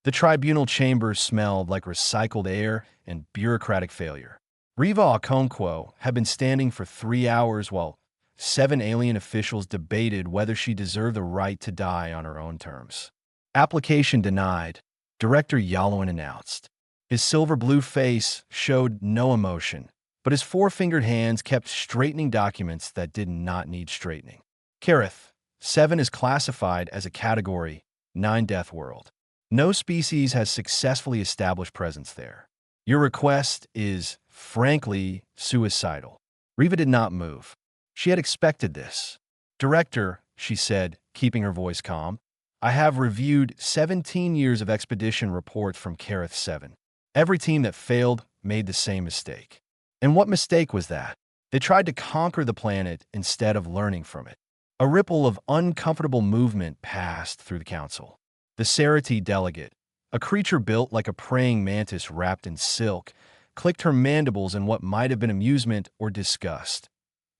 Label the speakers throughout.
Speaker 1: The tribunal chamber smelled like recycled air and bureaucratic failure. Riva Okonkwo had been standing for 3 hours while 7 alien officials debated whether she deserved the right to die on her own terms. Application denied, Director Yalowin announced. His silver-blue face showed no emotion, but his four-fingered hands kept straightening documents that did not need straightening. Kareth, 7 is classified as a Category 9 Deathworld. No species has successfully established presence there. Your request is, frankly, suicidal. Riva did not move. She had expected this. Director, she said, keeping her voice calm, I have reviewed 17 years of expedition reports from Kareth 7. Every team that failed made the same mistake. And what mistake was that? They tried to conquer the planet instead of learning from it. A ripple of uncomfortable movement passed through the council. The Cerati delegate, a creature built like a praying mantis wrapped in silk, clicked her mandibles in what might have been amusement or disgust.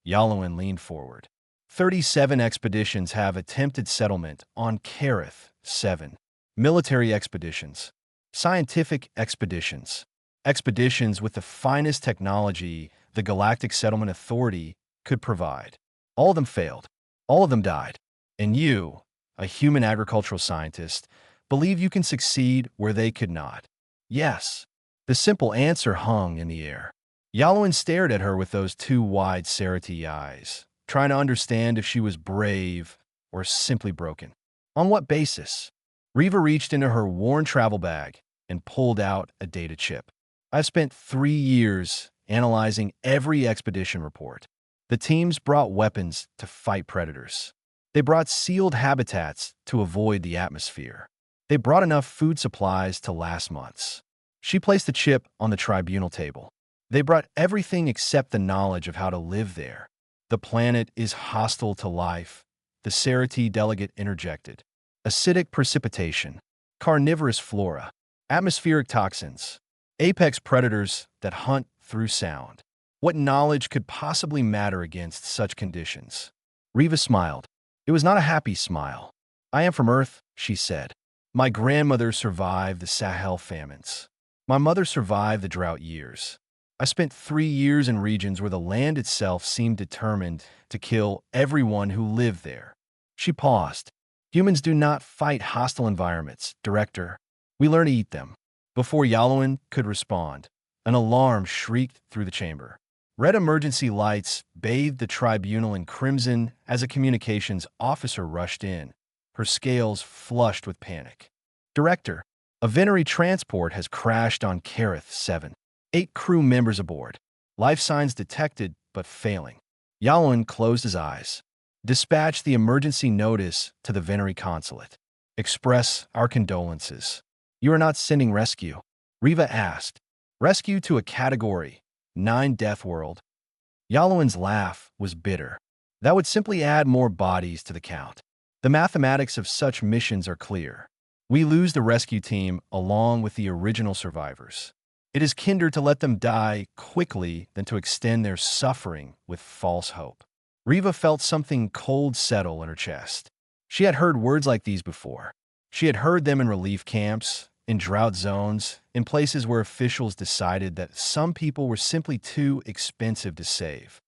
Speaker 1: Yalowin leaned forward. 37 expeditions have attempted settlement on Kareth 7. Military expeditions. Scientific expeditions. Expeditions with the finest technology the Galactic Settlement Authority could provide. All of them failed. All of them died. And you, a human agricultural scientist, believe you can succeed where they could not. Yes. The simple answer hung in the air. Yalowin stared at her with those two wide Cerati eyes, trying to understand if she was brave or simply broken. On what basis? Riva reached into her worn travel bag and pulled out a data chip. I've spent 3 years analyzing every expedition report. The teams brought weapons to fight predators. They brought sealed habitats to avoid the atmosphere. They brought enough food supplies to last months. She placed the chip on the tribunal table. They brought everything except the knowledge of how to live there. The planet is hostile to life, the Cerati delegate interjected. Acidic precipitation, carnivorous flora, atmospheric toxins, apex predators that hunt through sound. What knowledge could possibly matter against such conditions? Riva smiled. It was not a happy smile. I am from Earth, she said. My grandmother survived the Sahel famines. My mother survived the drought years. I spent 3 years in regions where the land itself seemed determined to kill everyone who lived there. She paused. Humans do not fight hostile environments, Director. We learn to eat them. Before Yalowin could respond, an alarm shrieked through the chamber. Red emergency lights bathed the tribunal in crimson as a communications officer rushed in, her scales flushed with panic. Director, a Venery transport has crashed on Kareth 7. 8 crew members aboard. Life signs detected, but failing. Yalowin closed his eyes. Dispatch the emergency notice to the Venery consulate. Express our condolences. You are not sending rescue? Riva asked. Rescue to a Category 9 Deathworld. Yalowin's laugh was bitter. That would simply add more bodies to the count. The mathematics of such missions are clear. We lose the rescue team along with the original survivors. It is kinder to let them die quickly than to extend their suffering with false hope. Riva felt something cold settle in her chest. She had heard words like these before. She had heard them in relief camps, in drought zones, in places where officials decided that some people were simply too expensive to save.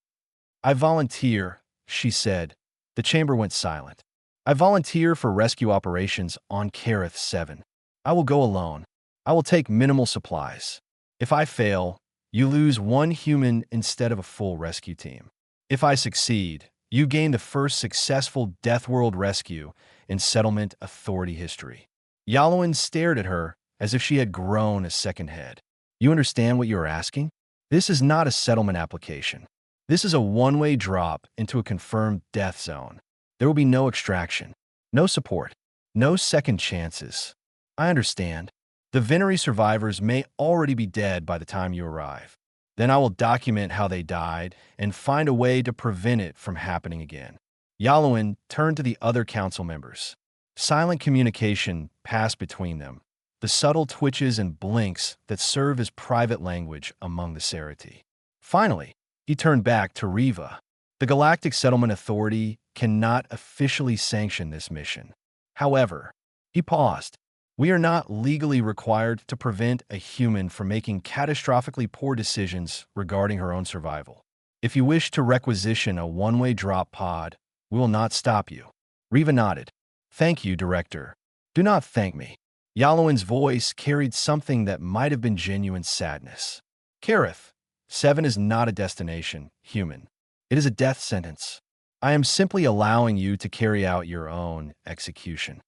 Speaker 1: I volunteer, she said. The chamber went silent. I volunteer for rescue operations on Kareth 7. I will go alone. I will take minimal supplies. If I fail, you lose 1 human instead of a full rescue team. If I succeed, you gain the first successful Deathworld rescue in Settlement Authority history. Yalowin stared at her as if she had grown a second head. You understand what you are asking? This is not a settlement application. This is a one-way drop into a confirmed death zone. There will be no extraction, no support, no second chances. I understand. The Venery survivors may already be dead by the time you arrive. Then I will document how they died and find a way to prevent it from happening again. Yalowin turned to the other council members. Silent communication passed between them, the subtle twitches and blinks that serve as private language among the Cerati. Finally, he turned back to Riva. The Galactic Settlement Authority cannot officially sanction this mission. However, he paused. We are not legally required to prevent a human from making catastrophically poor decisions regarding her own survival. If you wish to requisition a one-way drop pod, we will not stop you. Riva nodded. Thank you, Director. Do not thank me. Yalowin's voice carried something that might have been genuine sadness. Kareth, 7 is not a destination, human. It is a death sentence. I am simply allowing you to carry out your own execution.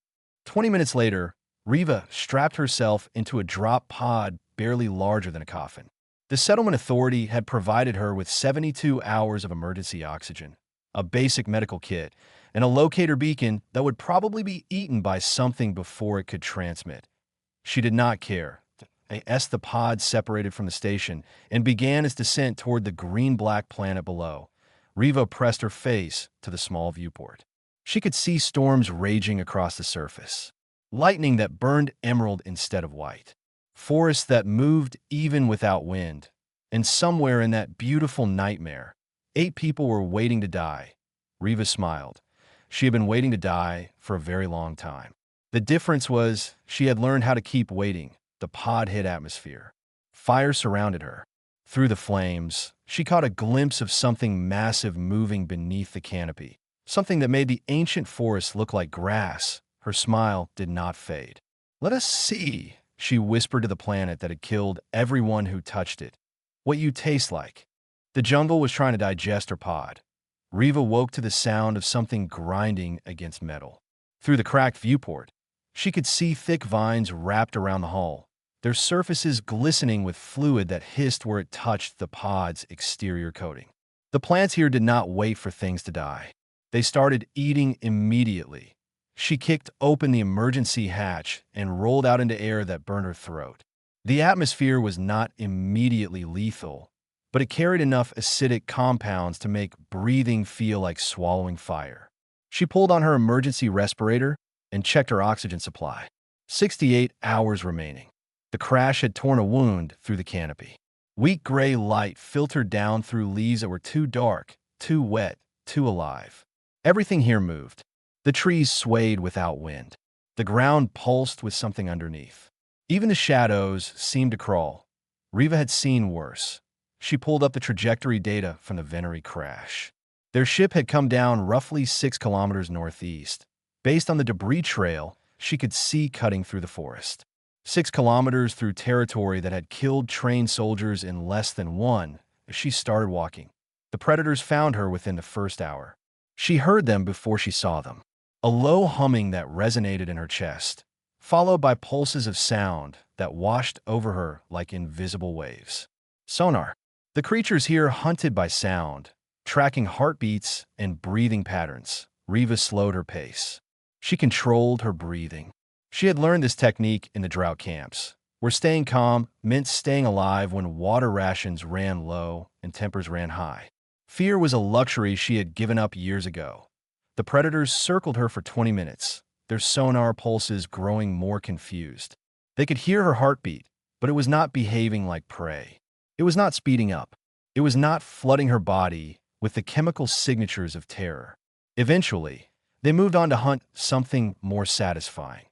Speaker 1: 20 minutes later, Riva strapped herself into a drop pod barely larger than a coffin. The settlement authority had provided her with 72 hours of emergency oxygen, a basic medical kit, and a locator beacon that would probably be eaten by something before it could transmit. She did not care. As the pod separated from the station and began its descent toward the green-black planet below, Riva pressed her face to the small viewport. She could see storms raging across the surface, lightning that burned emerald instead of white, forests that moved even without wind, and somewhere in that beautiful nightmare, 8 people were waiting to die. Riva smiled. She had been waiting to die for a very long time. The difference was she had learned how to keep waiting. The pod hit atmosphere. Fire surrounded her. Through the flames, she caught a glimpse of something massive moving beneath the canopy, something that made the ancient forest look like grass. Her smile did not fade. Let us see, she whispered to the planet that had killed everyone who touched it. What you taste like. The jungle was trying to digest her pod. Riva woke to the sound of something grinding against metal. Through the cracked viewport, she could see thick vines wrapped around the hull, their surfaces glistening with fluid that hissed where it touched the pod's exterior coating. The plants here did not wait for things to die. They started eating immediately. She kicked open the emergency hatch and rolled out into air that burned her throat. The atmosphere was not immediately lethal, but it carried enough acidic compounds to make breathing feel like swallowing fire. She pulled on her emergency respirator and checked her oxygen supply. 68 hours remaining. The crash had torn a wound through the canopy. Weak gray light filtered down through leaves that were too dark, too wet, too alive. Everything here moved. The trees swayed without wind. The ground pulsed with something underneath. Even the shadows seemed to crawl. Riva had seen worse. She pulled up the trajectory data from the Venery crash. Their ship had come down roughly 6 kilometers northeast. Based on the debris trail, she could see cutting through the forest. 6 kilometers through territory that had killed trained soldiers in less than one. As she started walking, the predators found her within the first hour. She heard them before she saw them. A low humming that resonated in her chest, followed by pulses of sound that washed over her like invisible waves. Sonar. The creatures here hunted by sound, tracking heartbeats and breathing patterns. Riva slowed her pace. She controlled her breathing. She had learned this technique in the drought camps, where staying calm meant staying alive when water rations ran low and tempers ran high. Fear was a luxury she had given up years ago. The predators circled her for 20 minutes, their sonar pulses growing more confused. They could hear her heartbeat, but it was not behaving like prey. It was not speeding up. It was not flooding her body with the chemical signatures of terror. Eventually, they moved on to hunt something more satisfying.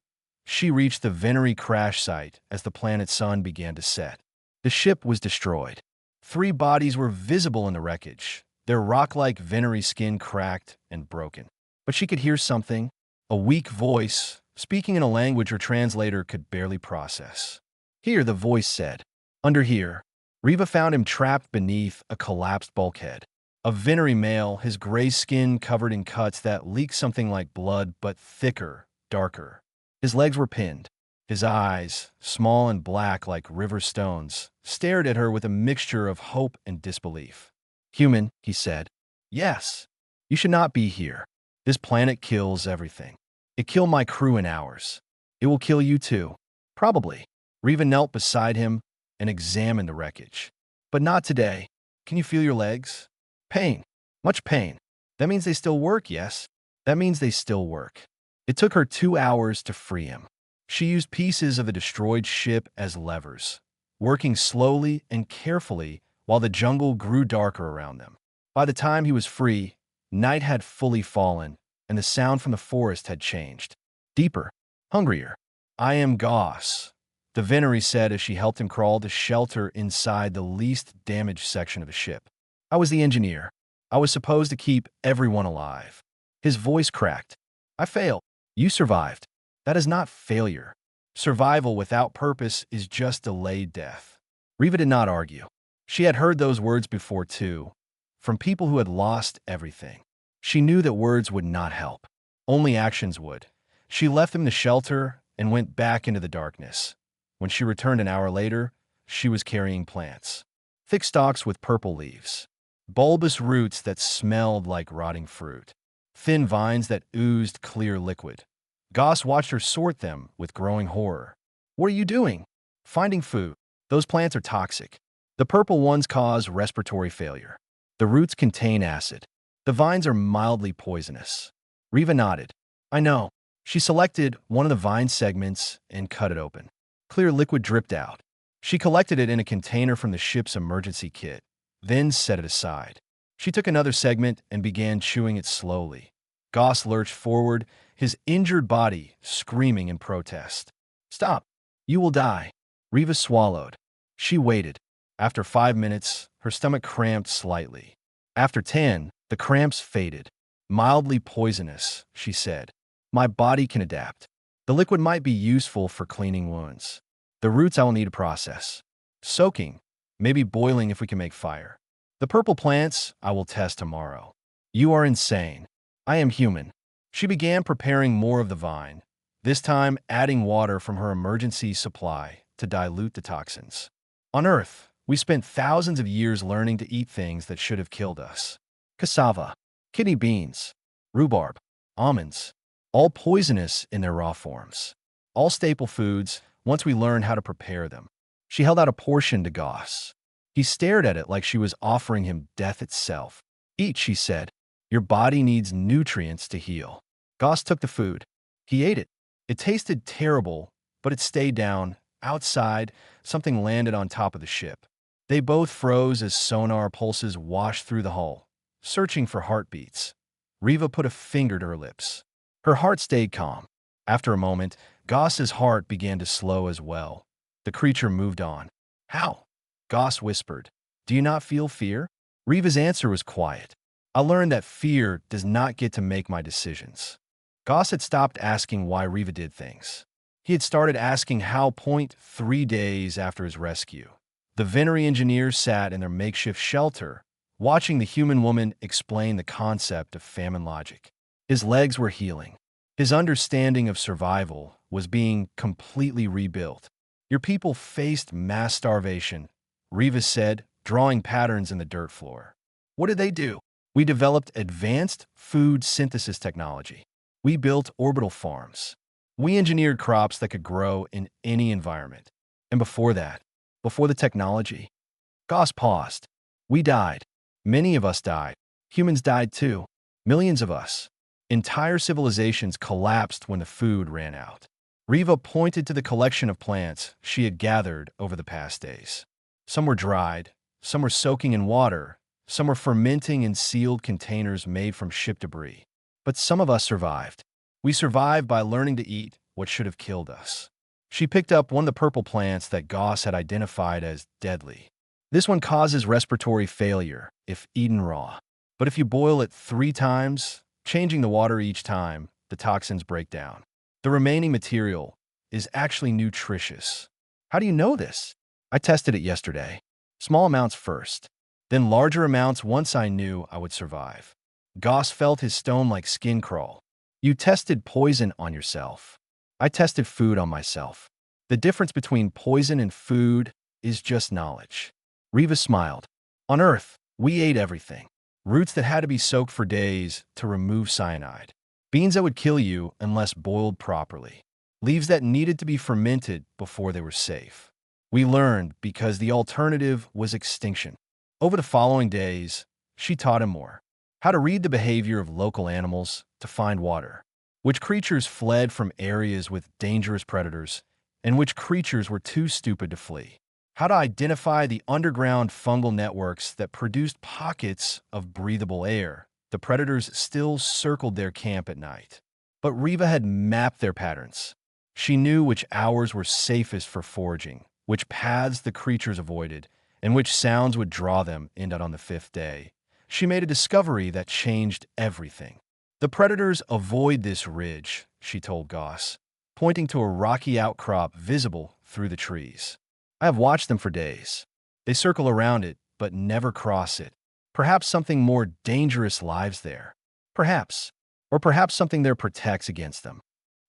Speaker 1: She reached the Venery crash site as the planet's sun began to set. The ship was destroyed. 3 bodies were visible in the wreckage, their rock-like Venery skin cracked and broken. But she could hear something, a weak voice, speaking in a language her translator could barely process. Here, the voice said. Under here. Riva found him trapped beneath a collapsed bulkhead. A Venery male, his gray skin covered in cuts that leaked something like blood but thicker, darker. His legs were pinned. His eyes, small and black like river stones, stared at her with a mixture of hope and disbelief. Human, he said. Yes. You should not be here. This planet kills everything. It killed my crew in hours. It will kill you too. Probably. Riva knelt beside him and examined the wreckage. But not today. Can you feel your legs? Pain. Much pain. That means they still work, yes? That means they still work. It took her 2 hours to free him. She used pieces of the destroyed ship as levers, working slowly and carefully while the jungle grew darker around them. By the time he was free, night had fully fallen, and the sound from the forest had changed. Deeper, hungrier. I am Goss, the Venery said as she helped him crawl to shelter inside the least damaged section of the ship. I was the engineer. I was supposed to keep everyone alive. His voice cracked. I failed. You survived. That is not failure. Survival without purpose is just delayed death. Riva did not argue. She had heard those words before too, from people who had lost everything. She knew that words would not help. Only actions would. She left them to shelter and went back into the darkness. When she returned an hour later, she was carrying plants. Thick stalks with purple leaves. Bulbous roots that smelled like rotting fruit. Thin vines that oozed clear liquid. Goss watched her sort them with growing horror. What are you doing? Finding food. Those plants are toxic. The purple ones cause respiratory failure. The roots contain acid. The vines are mildly poisonous. Riva nodded. I know. She selected one of the vine segments and cut it open. Clear liquid dripped out. She collected it in a container from the ship's emergency kit, then set it aside. She took another segment and began chewing it slowly. Goss lurched forward, his injured body screaming in protest. Stop! You will die. Riva swallowed. She waited. After 5 minutes, her stomach cramped slightly. After 10, the cramps faded. Mildly poisonous, she said. My body can adapt. The liquid might be useful for cleaning wounds. The roots I will need to process. Soaking, maybe boiling if we can make fire. The purple plants I will test tomorrow. You are insane. I am human. She began preparing more of the vine, this time adding water from her emergency supply to dilute the toxins. On Earth, we spent thousands of years learning to eat things that should have killed us. Cassava, kidney beans, rhubarb, almonds, all poisonous in their raw forms. All staple foods once we learn how to prepare them. She held out a portion to Goss. He stared at it like she was offering him death itself. Eat, she said. Your body needs nutrients to heal. Goss took the food. He ate it. It tasted terrible, but it stayed down. Outside, something landed on top of the ship. They both froze as sonar pulses washed through the hull, searching for heartbeats. Riva put a finger to her lips. Her heart stayed calm. After a moment, Goss's heart began to slow as well. The creature moved on. How? Goss whispered. Do you not feel fear? Riva's answer was quiet. I learned that fear does not get to make my decisions. Goss had stopped asking why Riva did things. He had started asking how. 3 days after his rescue. The Venery engineers sat in their makeshift shelter, watching the human woman explain the concept of famine logic. His legs were healing. His understanding of survival was being completely rebuilt. Your people faced mass starvation, Riva said, drawing patterns in the dirt floor. What did they do? We developed advanced food synthesis technology. We built orbital farms. We engineered crops that could grow in any environment. And before that, before the technology, Goss paused. We died. Many of us died. Humans died too. Millions of us. Entire civilizations collapsed when the food ran out. Riva pointed to the collection of plants she had gathered over the past days. Some were dried, some were soaking in water, some were fermenting in sealed containers made from ship debris. But some of us survived. We survived by learning to eat what should have killed us. She picked up one of the purple plants that Goss had identified as deadly. This one causes respiratory failure if eaten raw. But if you boil it 3 times, changing the water each time, the toxins break down. The remaining material is actually nutritious. How do you know this? I tested it yesterday. Small amounts first, then larger amounts once I knew I would survive. Goss felt his stone-like skin crawl. You tested poison on yourself. I tested food on myself. The difference between poison and food is just knowledge. Riva smiled. On Earth, we ate everything. Roots that had to be soaked for days to remove cyanide. Beans that would kill you unless boiled properly. Leaves that needed to be fermented before they were safe. We learned because the alternative was extinction. Over the following days, she taught him more. How to read the behavior of local animals to find water. Which creatures fled from areas with dangerous predators, and which creatures were too stupid to flee. How to identify the underground fungal networks that produced pockets of breathable air. The predators still circled their camp at night. But Riva had mapped their patterns. She knew which hours were safest for foraging, which paths the creatures avoided, and which sounds would draw them in on the fifth day. She made a discovery that changed everything. The predators avoid this ridge, she told Goss, pointing to a rocky outcrop visible through the trees. I have watched them for days. They circle around it, but never cross it. Perhaps something more dangerous lives there. Perhaps. Or perhaps something there protects against them.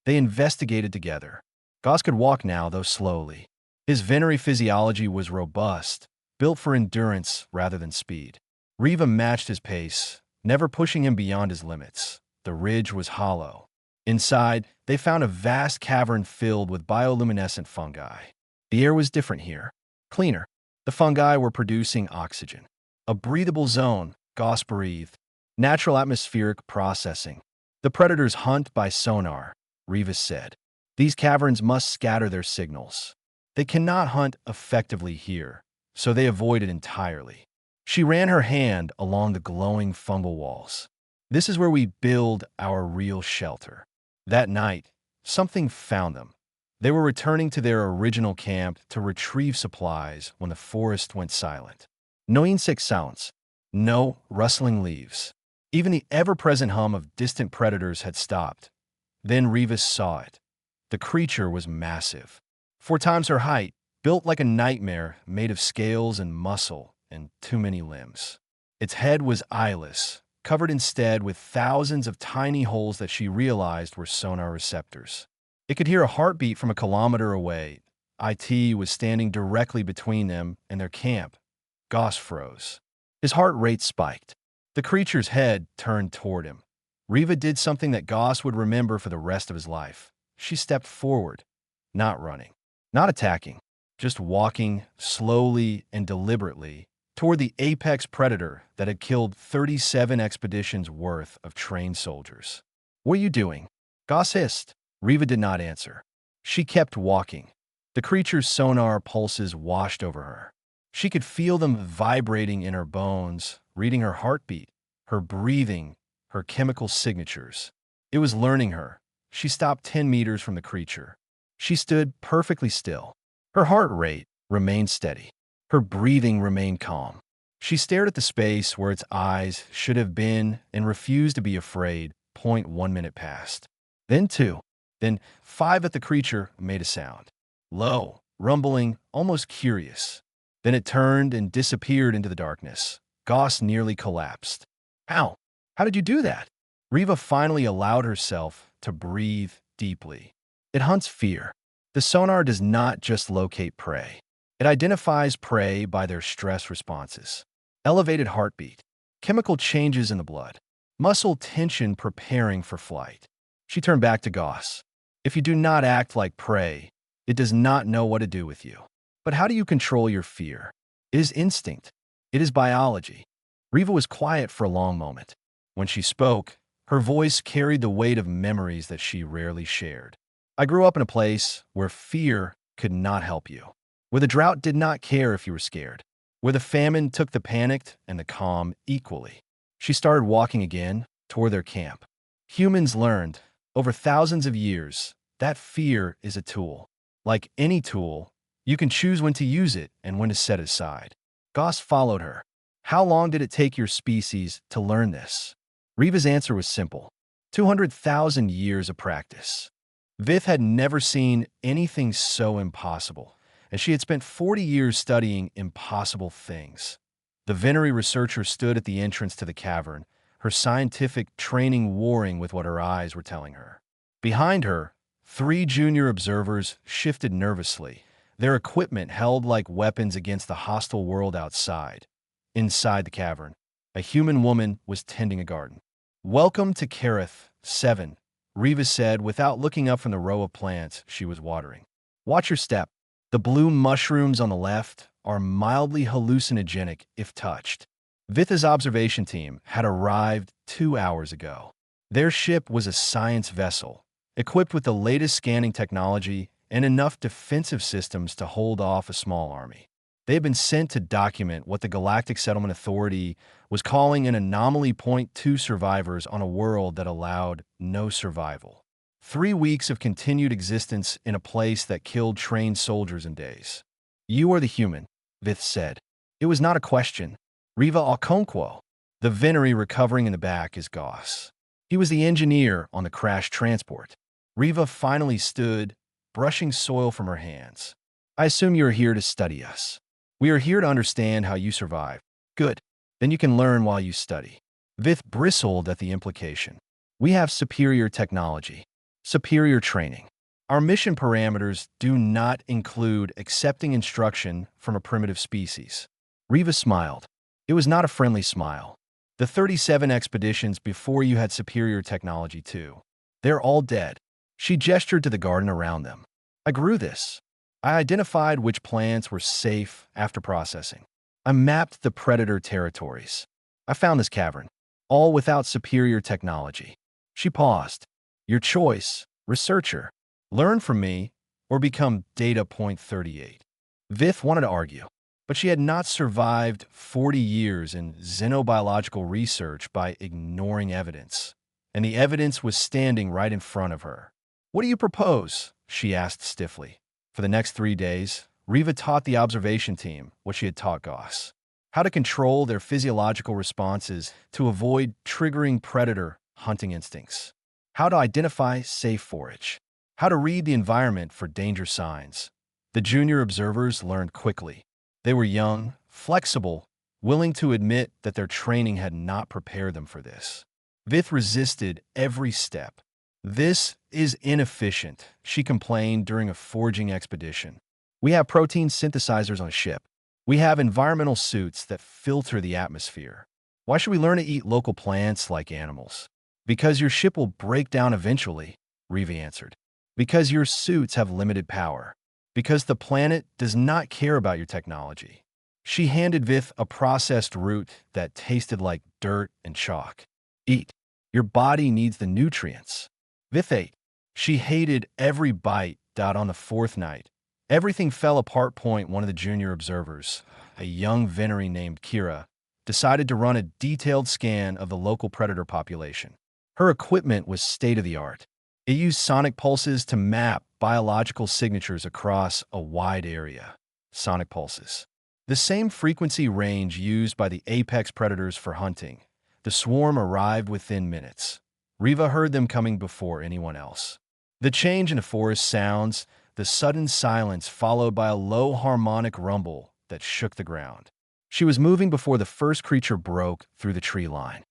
Speaker 1: They investigated together. Goss could walk now, though slowly. His venery physiology was robust, built for endurance rather than speed. Riva matched his pace, never pushing him beyond his limits. The ridge was hollow. Inside, they found a vast cavern filled with bioluminescent fungi. The air was different here, cleaner. The fungi were producing oxygen. A breathable zone, Goss breathed. Natural atmospheric processing. The predators hunt by sonar, Rivas said. These caverns must scatter their signals. They cannot hunt effectively here, so they avoid it entirely. She ran her hand along the glowing fungal walls. This is where we build our real shelter. That night, something found them. They were returning to their original camp to retrieve supplies when the forest went silent. No insect sounds, no rustling leaves. Even the ever-present hum of distant predators had stopped. Then Rivas saw it. The creature was massive. 4 times her height, built like a nightmare made of scales and muscle and too many limbs. Its head was eyeless, covered instead with thousands of tiny holes that she realized were sonar receptors. It could hear a heartbeat from a kilometer away. IT was standing directly between them and their camp. Goss froze. His heart rate spiked. The creature's head turned toward him. Riva did something that Goss would remember for the rest of his life. She stepped forward, not running, not attacking, just walking slowly and deliberately toward the apex predator that had killed 37 expeditions worth of trained soldiers. "What are you doing?" Goss hissed. Riva did not answer. She kept walking. The creature's sonar pulses washed over her. She could feel them vibrating in her bones, reading her heartbeat, her breathing, her chemical signatures. It was learning her. She stopped 10 meters from the creature. She stood perfectly still. Her heart rate remained steady. Her breathing remained calm. She stared at the space where its eyes should have been and refused to be afraid. 1 minute passed. Then 2. Then 5 at the creature made a sound. Low, rumbling, almost curious. Then it turned and disappeared into the darkness. Goss nearly collapsed. How? How did you do that? Riva finally allowed herself to breathe deeply. It hunts fear. The sonar does not just locate prey. It identifies prey by their stress responses. Elevated heartbeat, chemical changes in the blood, muscle tension preparing for flight. She turned back to Goss. If you do not act like prey, it does not know what to do with you. But how do you control your fear? It is instinct. It is biology. Riva was quiet for a long moment. When she spoke, her voice carried the weight of memories that she rarely shared. I grew up in a place where fear could not help you, where the drought did not care if you were scared, where the famine took the panicked and the calm equally. She started walking again toward their camp. Humans learned, over thousands of years, that fear is a tool. Like any tool, you can choose when to use it and when to set it aside. Goss followed her. How long did it take your species to learn this? Riva's answer was simple. 200,000 years of practice. Vith had never seen anything so impossible, and she had spent 40 years studying impossible things. The venery researcher stood at the entrance to the cavern, her scientific training warring with what her eyes were telling her. Behind her, 3 junior observers shifted nervously, their equipment held like weapons against the hostile world outside. Inside the cavern, a human woman was tending a garden. "Welcome to Kareth, 7, Riva said without looking up from the row of plants she was watering. "Watch your step. The blue mushrooms on the left are mildly hallucinogenic if touched." Vitha's observation team had arrived 2 hours ago. Their ship was a science vessel, equipped with the latest scanning technology and enough defensive systems to hold off a small army. They had been sent to document what the Galactic Settlement Authority was calling an anomaly .2 survivors on a world that allowed no survival. 3 weeks of continued existence in a place that killed trained soldiers in days. You are the human, Vith said. It was not a question. Riva Okonkwo. The Venery recovering in the back is Goss. He was the engineer on the crashed transport. Riva finally stood, brushing soil from her hands. I assume you are here to study us. We are here to understand how you survive. Good. Then you can learn while you study. Vith bristled at the implication. We have superior technology, superior training. Our mission parameters do not include accepting instruction from a primitive species. Riva smiled. It was not a friendly smile. The 37 expeditions before you had superior technology too. They're all dead. She gestured to the garden around them. I grew this. I identified which plants were safe after processing. I mapped the predator territories. I found this cavern, all without superior technology. She paused. Your choice, researcher. Learn from me or become data point 38. Vith wanted to argue, but she had not survived 40 years in xenobiological research by ignoring evidence, and the evidence was standing right in front of her. What do you propose? She asked stiffly. For the next 3 days, Riva taught the observation team what she had taught Goss. How to control their physiological responses to avoid triggering predator hunting instincts. How to identify safe forage. How to read the environment for danger signs. The junior observers learned quickly. They were young, flexible, willing to admit that their training had not prepared them for this. Vith resisted every step. This is inefficient, she complained during a foraging expedition. We have protein synthesizers on a ship. We have environmental suits that filter the atmosphere. Why should we learn to eat local plants like animals? Because your ship will break down eventually, Riva answered. Because your suits have limited power. Because the planet does not care about your technology. She handed Vith a processed root that tasted like dirt and chalk. Eat. Your body needs the nutrients. Vith ate. She hated every bite. On the fourth night, everything fell apart. One of the junior observers, a young Venery named Kira, decided to run a detailed scan of the local predator population. Her equipment was state-of-the-art. It used sonic pulses to map biological signatures across a wide area. Sonic pulses. The same frequency range used by the apex predators for hunting. The swarm arrived within minutes. Riva heard them coming before anyone else. The change in the forest sounds, the sudden silence followed by a low harmonic rumble that shook the ground. She was moving before the first creature broke through the tree line.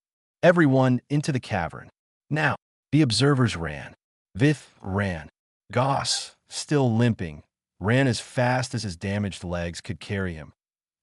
Speaker 1: Everyone into the cavern. Now, the observers ran. Vith ran. Goss, still limping, ran as fast as his damaged legs could carry him.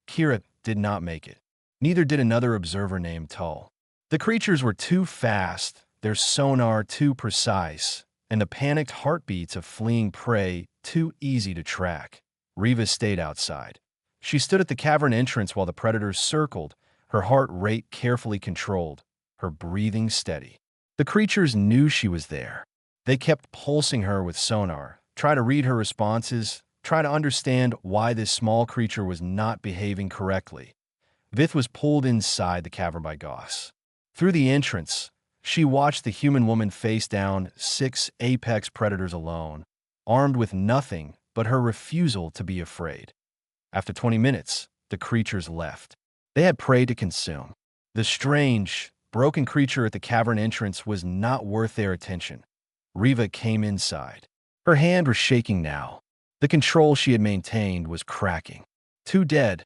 Speaker 1: Kira did not make it. Neither did another observer named Tull. The creatures were too fast, their sonar too precise, and the panicked heartbeats of fleeing prey too easy to track. Riva stayed outside. She stood at the cavern entrance while the predators circled, her heart rate carefully controlled, her breathing steady. The creatures knew she was there. They kept pulsing her with sonar, try to read her responses, try to understand why this small creature was not behaving correctly. Vith was pulled inside the cavern by Goss. Through the entrance, she watched the human woman face down 6 apex predators alone, armed with nothing but her refusal to be afraid. After 20 minutes, the creatures left. They had prey to consume. The strange, broken creature at the cavern entrance was not worth their attention. Riva came inside. Her hand was shaking now. The control she had maintained was cracking. 2 dead,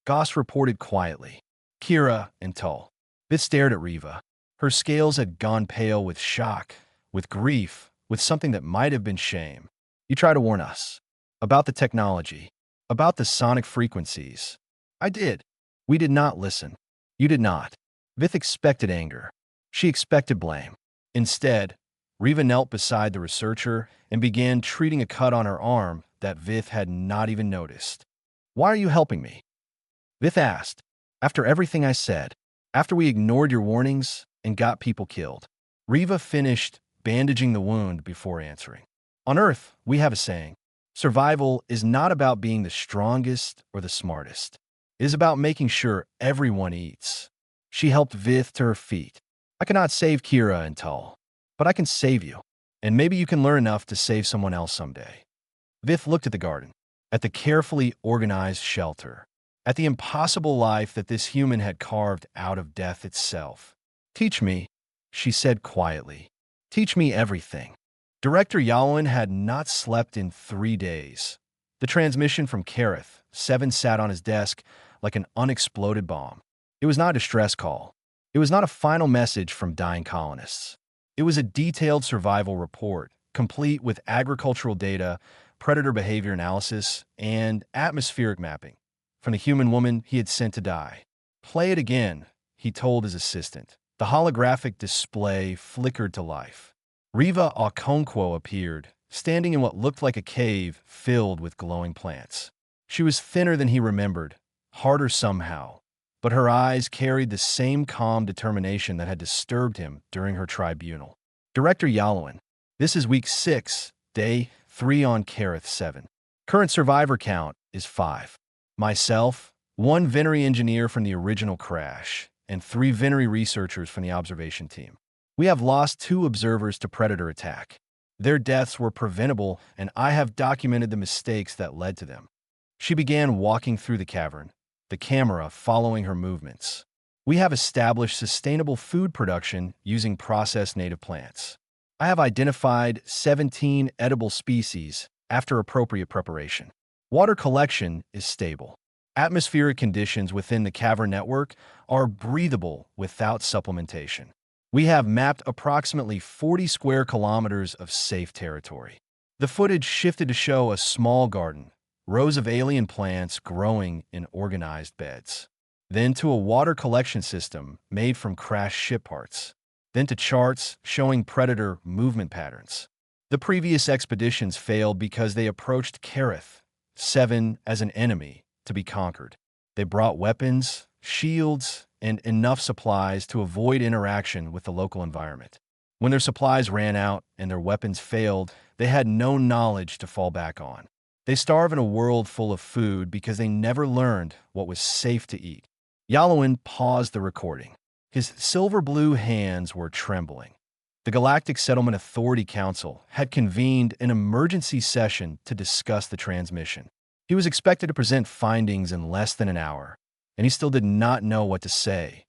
Speaker 1: Goss reported quietly. Kira and Tull. Vith stared at Riva. Her scales had gone pale with shock, with grief, with something that might have been shame. You tried to warn us. About the technology. About the sonic frequencies. I did. We did not listen. You did not. Vith expected anger. She expected blame. Instead, Riva knelt beside the researcher and began treating a cut on her arm that Vith had not even noticed. Why are you helping me? Vith asked. After everything I said, after we ignored your warnings and got people killed. Riva finished bandaging the wound before answering. On Earth, we have a saying. Survival is not about being the strongest or the smartest. It is about making sure everyone eats. She helped Vith to her feet. I cannot save Kira and Tull, but I can save you. And maybe you can learn enough to save someone else someday. Vith looked at the garden, at the carefully organized shelter, at the impossible life that this human had carved out of death itself. Teach me, she said quietly. Teach me everything. Director Yalwin had not slept in 3 days. The transmission from Kareth, 7 sat on his desk like an unexploded bomb. It was not a distress call. It was not a final message from dying colonists. It was a detailed survival report, complete with agricultural data, predator behavior analysis, and atmospheric mapping from the human woman he had sent to die. Play it again, he told his assistant. The holographic display flickered to life. Riva Okonkwo appeared, standing in what looked like a cave filled with glowing plants. She was thinner than he remembered, harder somehow, but her eyes carried the same calm determination that had disturbed him during her tribunal. Director Yalwin, this is week 6, day 3 on Kareth 7. Current survivor count is 5. Myself, 1 Venery engineer from the original crash, and 3 Venery researchers from the observation team. We have lost 2 observers to predator attack. Their deaths were preventable, and I have documented the mistakes that led to them. She began walking through the cavern, the camera following her movements. We have established sustainable food production using processed native plants. I have identified 17 edible species after appropriate preparation. Water collection is stable. Atmospheric conditions within the cavern network are breathable without supplementation. We have mapped approximately 40 square kilometers of safe territory. The footage shifted to show a small garden, rows of alien plants growing in organized beds. Then to a water collection system made from crashed ship parts. Then to charts showing predator movement patterns. The previous expeditions failed because they approached Kareth 7 as an enemy to be conquered. They brought weapons, shields, and enough supplies to avoid interaction with the local environment. When their supplies ran out and their weapons failed, they had no knowledge to fall back on. They starve in a world full of food because they never learned what was safe to eat. Yalwin paused the recording. His silver-blue hands were trembling. The Galactic Settlement Authority Council had convened an emergency session to discuss the transmission. He was expected to present findings in less than an hour, and he still did not know what to say.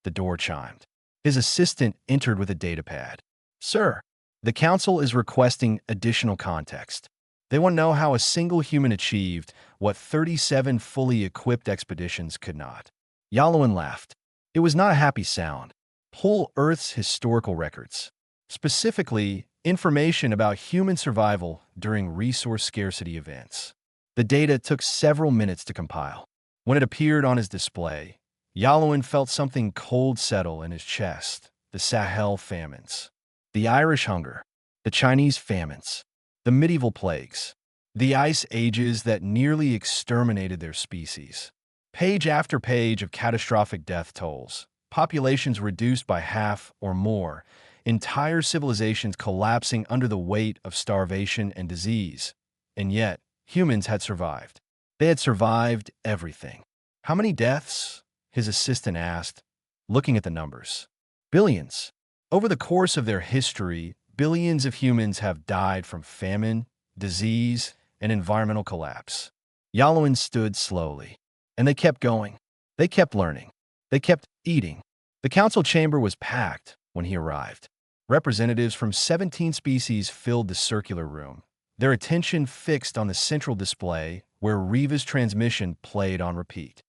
Speaker 1: The door chimed. His assistant entered with a datapad. Sir, the Council is requesting additional context. They want to know how a single human achieved what 37 fully equipped expeditions could not. Yalwin laughed. It was not a happy sound. Pull Earth's historical records. Specifically, information about human survival during resource scarcity events. The data took several minutes to compile. When it appeared on his display, Yalwin felt something cold settle in his chest. The Sahel famines, the Irish hunger, the Chinese famines, the medieval plagues, the ice ages that nearly exterminated their species. Page after page of catastrophic death tolls, populations reduced by half or more, entire civilizations collapsing under the weight of starvation and disease. And yet, humans had survived. They had survived everything. How many deaths? His assistant asked, looking at the numbers. Billions. Over the course of their history, billions of humans have died from famine, disease, and environmental collapse. Yalwin stood slowly. And they kept going. They kept learning. They kept eating. The council chamber was packed when he arrived. Representatives from 17 species filled the circular room, their attention fixed on the central display where Riva's transmission played on repeat.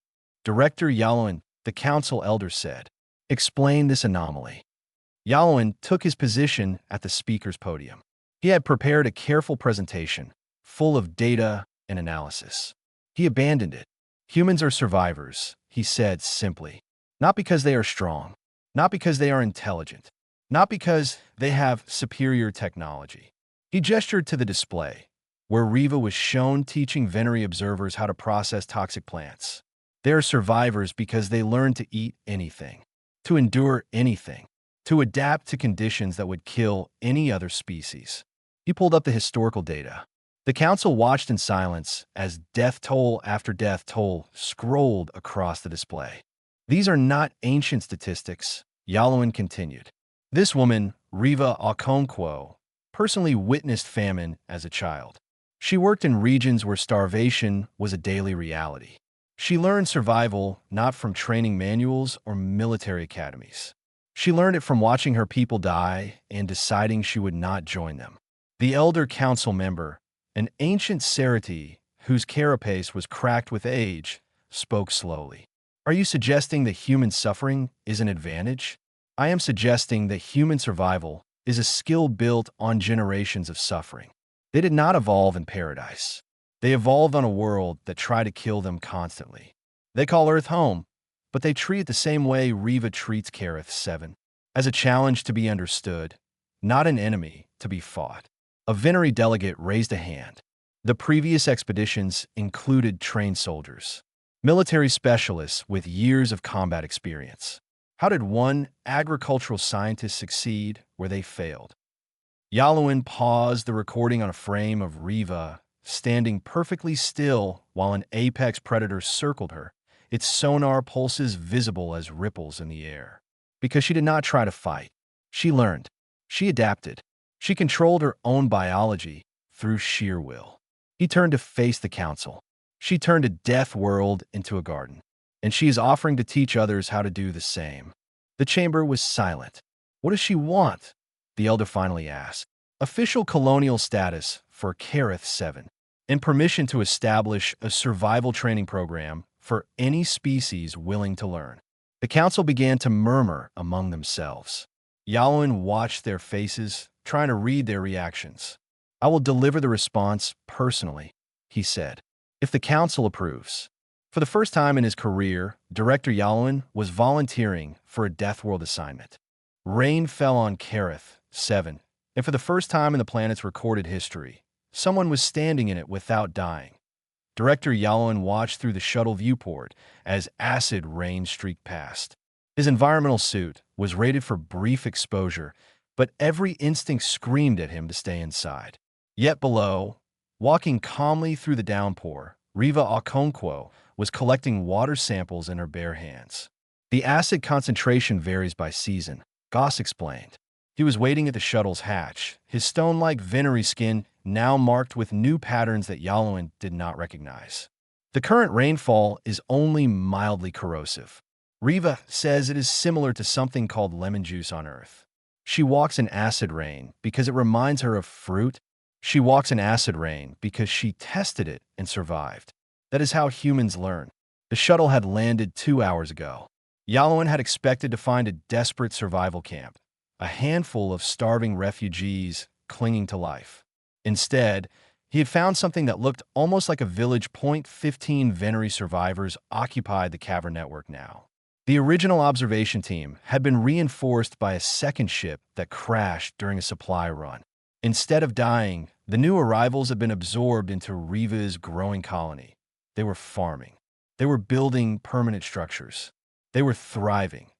Speaker 1: Director Yalwin, the council elder said, explain this anomaly. Yalwin took his position at the speaker's podium. He had prepared a careful presentation, full of data and analysis. He abandoned it. Humans are survivors, he said simply. Not because they are strong, not because they are intelligent, not because they have superior technology. He gestured to the display, where Riva was shown teaching Venery observers how to process toxic plants. They are survivors because they learned to eat anything, to endure anything, to adapt to conditions that would kill any other species. He pulled up the historical data. The council watched in silence as death toll after death toll scrolled across the display. These are not ancient statistics, Yalwin continued. This woman, Riva Okonkwo, personally witnessed famine as a child. She worked in regions where starvation was a daily reality. She learned survival not from training manuals or military academies. She learned it from watching her people die and deciding she would not join them. The elder council member, an ancient Cerati whose carapace was cracked with age, spoke slowly. Are you suggesting that human suffering is an advantage? I am suggesting that human survival is a skill built on generations of suffering. They did not evolve in paradise. They evolved on a world that tried to kill them constantly. They call Earth home, but they treat it the same way Riva treats Kareth 7, as a challenge to be understood, not an enemy to be fought. A Venery delegate raised a hand. The previous expeditions included trained soldiers, military specialists with years of combat experience. How did one agricultural scientist succeed where they failed? Yaluin paused the recording on a frame of Riva, standing perfectly still while an apex predator circled her, its sonar pulses visible as ripples in the air. Because she did not try to fight. She learned. She adapted. She controlled her own biology through sheer will. He turned to face the council. She turned a death world into a garden, and she is offering to teach others how to do the same. The chamber was silent. What does she want? The elder finally asked. Official colonial status for Kareth 7, and permission to establish a survival training program for any species willing to learn. The council began to murmur among themselves. Yaluin watched their faces, trying to read their reactions. I will deliver the response personally, he said, if the council approves. For the first time in his career, Director Yaluin was volunteering for a Deathworld assignment. Rain fell on Kareth 7, and for the first time in the planet's recorded history, someone was standing in it without dying. Director Yaluin watched through the shuttle viewport as acid rain streaked past. His environmental suit was rated for brief exposure, but every instinct screamed at him to stay inside. Yet below, walking calmly through the downpour, Riva Okonkwo was collecting water samples in her bare hands. The acid concentration varies by season, Goss explained. He was waiting at the shuttle's hatch, his stone-like Venery skin now marked with new patterns that Yaluin did not recognize. The current rainfall is only mildly corrosive. Riva says it is similar to something called lemon juice on Earth. She walks in acid rain because it reminds her of fruit. She walks in acid rain because she tested it and survived. That is how humans learn. The shuttle had landed 2 hours ago. Yaluin had expected to find a desperate survival camp, a handful of starving refugees clinging to life. Instead, he had found something that looked almost like a village. 15 Venery survivors occupied the cavern network now. The original observation team had been reinforced by a second ship that crashed during a supply run. Instead of dying, the new arrivals had been absorbed into Riva's growing colony. They were farming. They were building permanent structures. They were thriving.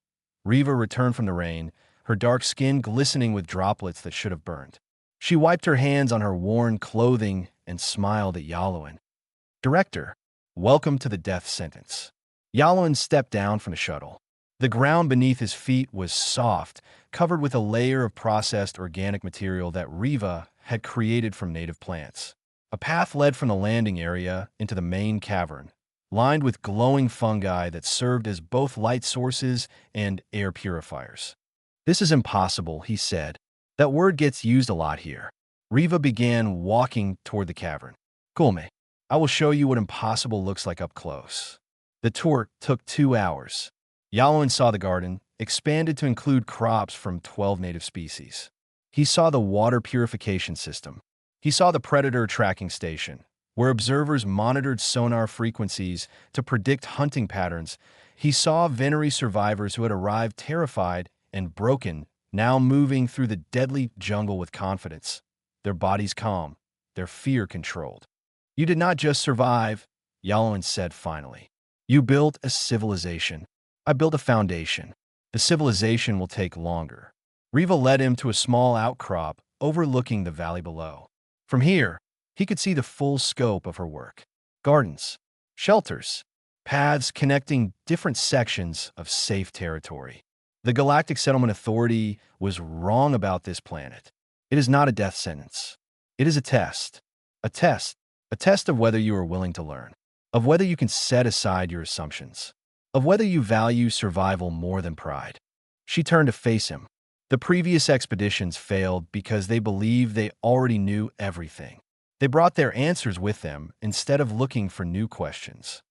Speaker 1: Riva returned from the rain, her dark skin glistening with droplets that should have burned. She wiped her hands on her worn clothing and smiled at Yaluin. Director, welcome to the death sentence. Yaluin stepped down from the shuttle. The ground beneath his feet was soft, covered with a layer of processed organic material that Riva had created from native plants. A path led from the landing area into the main cavern, lined with glowing fungi that served as both light sources and air purifiers. This is impossible, he said. That word gets used a lot here. Riva began walking toward the cavern. Kulme, I will show you what impossible looks like up close. The tour took 2 hours. Yaluin saw the garden, expanded to include crops from 12 native species. He saw the water purification system. He saw the predator tracking station, where observers monitored sonar frequencies to predict hunting patterns. He saw Venery survivors who had arrived terrified and broken, now moving through the deadly jungle with confidence, their bodies calm, their fear controlled. You did not just survive, Yaluin said finally. You built a civilization. I built a foundation. The civilization will take longer. Riva led him to a small outcrop overlooking the valley below. From here, he could see the full scope of her work. Gardens, shelters, paths connecting different sections of safe territory. The Galactic Settlement Authority was wrong about this planet. It is not a death sentence. It is a test. A test. A test of whether you are willing to learn, of whether you can set aside your assumptions, of whether you value survival more than pride. She turned to face him. The previous expeditions failed because they believed they already knew everything. They brought their answers with them instead of looking for new questions.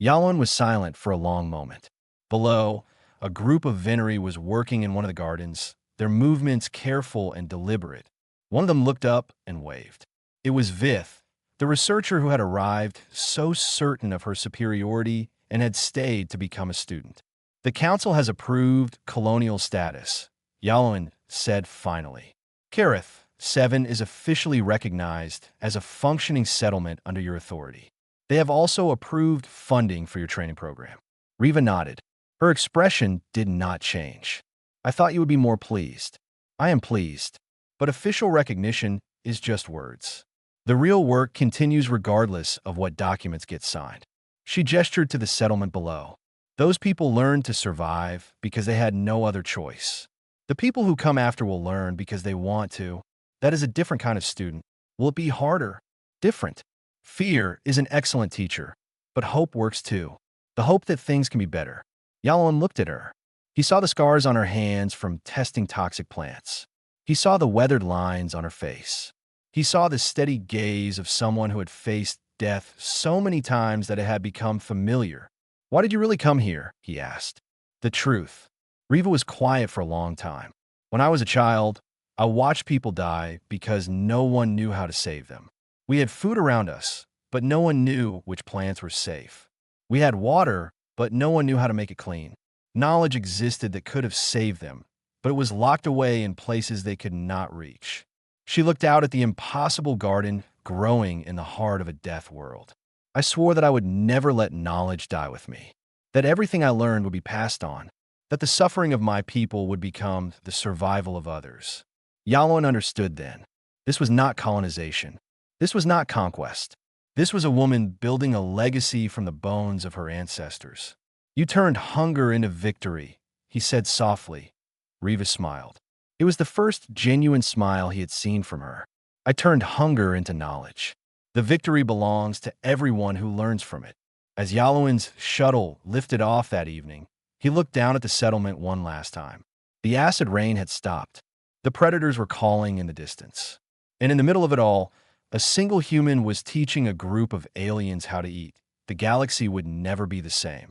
Speaker 1: Yalon was silent for a long moment. Below, a group of Venery was working in one of the gardens, their movements careful and deliberate. One of them looked up and waved. It was Vith, the researcher who had arrived, so certain of her superiority and had stayed to become a student. The council has approved colonial status, Yalon said finally. Kareth, 7 is officially recognized as a functioning settlement under your authority. They have also approved funding for your training program. Riva nodded. Her expression did not change. I thought you would be more pleased. I am pleased, but official recognition is just words. The real work continues regardless of what documents get signed. She gestured to the settlement below. Those people learned to survive because they had no other choice. The people who come after will learn because they want to. That is a different kind of student. Will it be harder? Different. Fear is an excellent teacher, but hope works too. The hope that things can be better. Yalon looked at her. He saw the scars on her hands from testing toxic plants. He saw the weathered lines on her face. He saw the steady gaze of someone who had faced death so many times that it had become familiar. Why did you really come here? He asked. The truth. Riva was quiet for a long time. When I was a child, I watched people die because no one knew how to save them. We had food around us, but no one knew which plants were safe. We had water, but no one knew how to make it clean. Knowledge existed that could have saved them, but it was locked away in places they could not reach. She looked out at the impossible garden growing in the heart of a death world. I swore that I would never let knowledge die with me, that everything I learned would be passed on, that the suffering of my people would become the survival of others. Yalon understood then. This was not colonization. This was not conquest. This was a woman building a legacy from the bones of her ancestors. You turned hunger into victory, he said softly. Riva smiled. It was the first genuine smile he had seen from her. I turned hunger into knowledge. The victory belongs to everyone who learns from it. As Yalon's shuttle lifted off that evening, he looked down at the settlement one last time. The acid rain had stopped. The predators were calling in the distance. And in the middle of it all, a single human was teaching a group of aliens how to eat. The galaxy would never be the same.